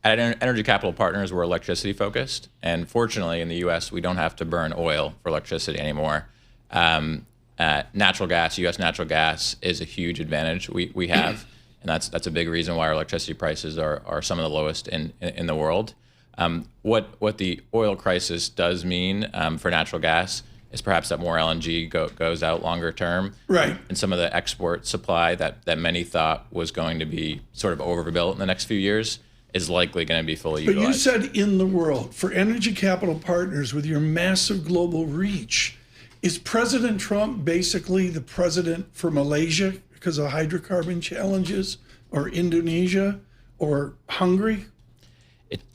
At Energy Capital Partners, we're electricity focused, and fortunately, in the U.S., we don't have to burn oil for electricity anymore. Natural gas, U.S. natural gas, is a huge advantage we have, and that's a big reason why our electricity prices are some of the lowest in the world. What the oil crisis does mean for natural gas is perhaps that more LNG goes out longer term. Right. And some of the export supply that many thought was going to be sort of overbuilt in the next few years is likely going to be fully But utilized. you said in the world, for Energy Capital Partners with your massive global reach, is President Trump basically the president for Malaysia because of hydrocarbon challenges, or Indonesia, or Hungary?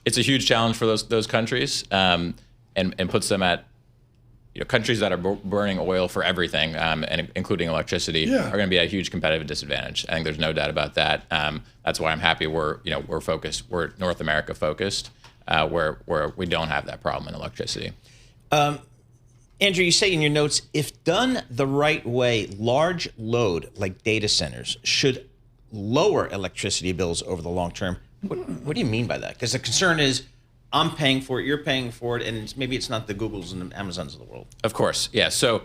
It's a huge challenge for those countries, and puts them at, countries that are burning oil for everything, and including electricity, are going to be at a huge competitive disadvantage. I think there's no doubt about that. That's why I'm happy we're focused. We're North America focused, where we don't have that problem in electricity. Andrew, you say in your notes, if done the right way, large load like data centers should lower electricity bills over the long term. What do you mean by that? Because the concern is, I'm paying for it, you're paying for it, and maybe it's not the Googles and the Amazons of the world. Of course, yeah. So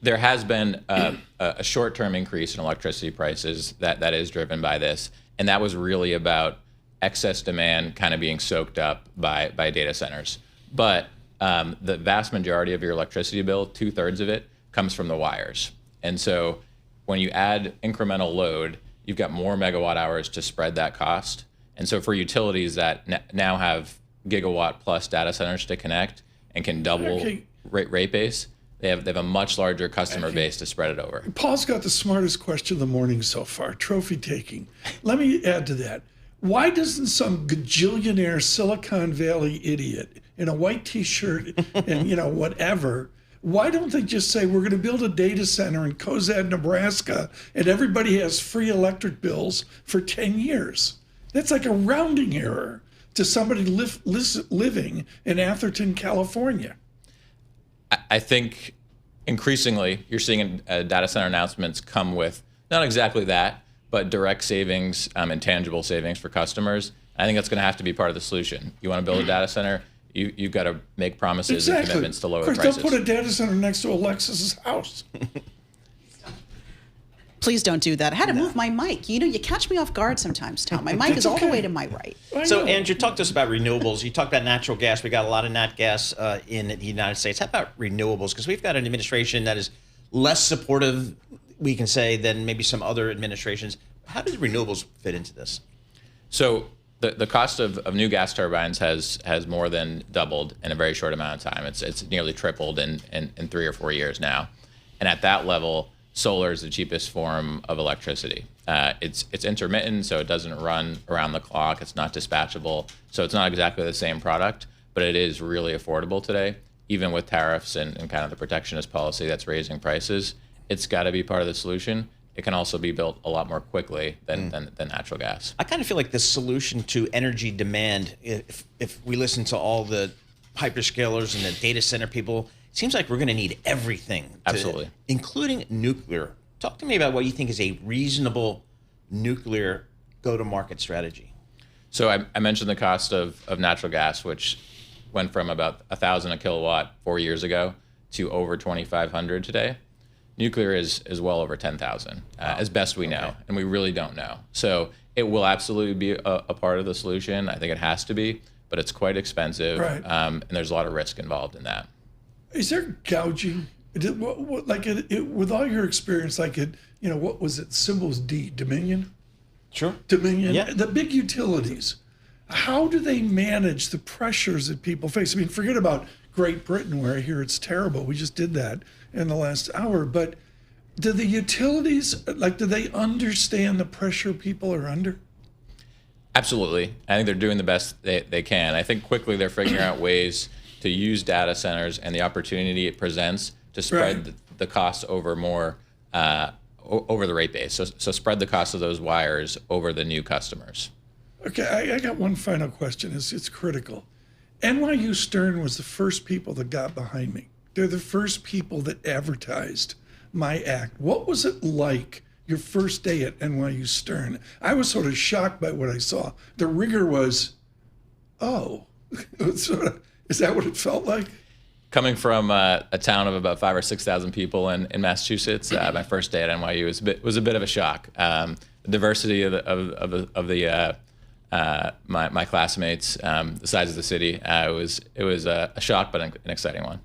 there has been a short-term increase in electricity prices that is driven by this, and that was really about excess demand kind of being soaked up by data centers. But the vast majority of your electricity bill, 2/3 of it, comes from the wires. And so when you add incremental load, you've got more megawatt hours to spread that cost. And so for utilities that now have gigawatt plus data centers to connect and can double rate base, they have a much larger customer base to spread it over. Paul's got the smartest question of the morning so far, trophy taking. Let me add to that. Why doesn't some gajillionaire Silicon Valley idiot in a white t-shirt and whatever, why don't they just say, we're going to build a data center in Cozad, Nebraska, and everybody has free electric bills for 10 years? That's like a rounding error to somebody living in Atherton, California. I think increasingly you're seeing data center announcements come with not exactly that, but direct savings and tangible savings for customers. I think that's going to have to be part of the solution. You want to build a data center, you've got to make promises and commitments to lower prices. Don't put a data center next to Alexis's house. Please don't do that. I had to move my mic. You catch me off guard sometimes, Tom. My mic is all the way to my right. So, Andrew, talk to us about renewables. You talked about natural gas. We got a lot of nat gas in the United States. How about renewables? Because we've got an administration that is less supportive, we can say, than maybe some other administrations. How does renewables fit into this? So the cost of new gas turbines has more than doubled in a very short amount of time. It's nearly tripled in 3 or 4 years now. And at that level, solar is the cheapest form of electricity. It's intermittent, so it doesn't run around the clock. It's not dispatchable, so it's not exactly the same product, but it is really affordable today, even with tariffs and kind of the protectionist policy that's raising prices. It's got to be part of the solution. It can also be built a lot more quickly than natural gas. I kind of feel like the solution to energy demand, if we listen to all the hyperscalers and the data center people, it seems like we're going to need everything. Absolutely. Including nuclear. Talk to me about what you think is a reasonable nuclear go-to-market strategy. So I mentioned the cost of natural gas, which went from about $1,000 a kilowatt 4 years ago to over $2,500 today. Nuclear is well over $10,000, as best we know, and we really don't know. So it will absolutely be a part of the solution. I think it has to be, but it's quite expensive, right. And there's a lot of risk involved in that. Is there gouging? With all your experience, what was it? Symbols D, Dominion? Sure. Dominion. Yeah. The big utilities. How do they manage the pressures that people face? I mean, forget about Great Britain, where I hear it's terrible. We just did that in the last hour. But do the utilities, do they understand the pressure people are under? Absolutely. I think they're doing the best they can. I think quickly they're figuring out ways to use data centers and the opportunity it presents to spread the costs over more over the rate base. So spread the cost of those wires over the new customers. Okay, I got one final question. It's critical. NYU Stern was the first people that got behind me. They're the first people that advertised my act. What was it like your first day at NYU Stern? I was sort of shocked by what I saw. The rigor was Oh, is that what it felt like? Coming from a town of about 5,000 or 6,000 people in Massachusetts, my first day at NYU was a bit of a shock. The diversity of my classmates, the size of the city, it was a shock, but an exciting one.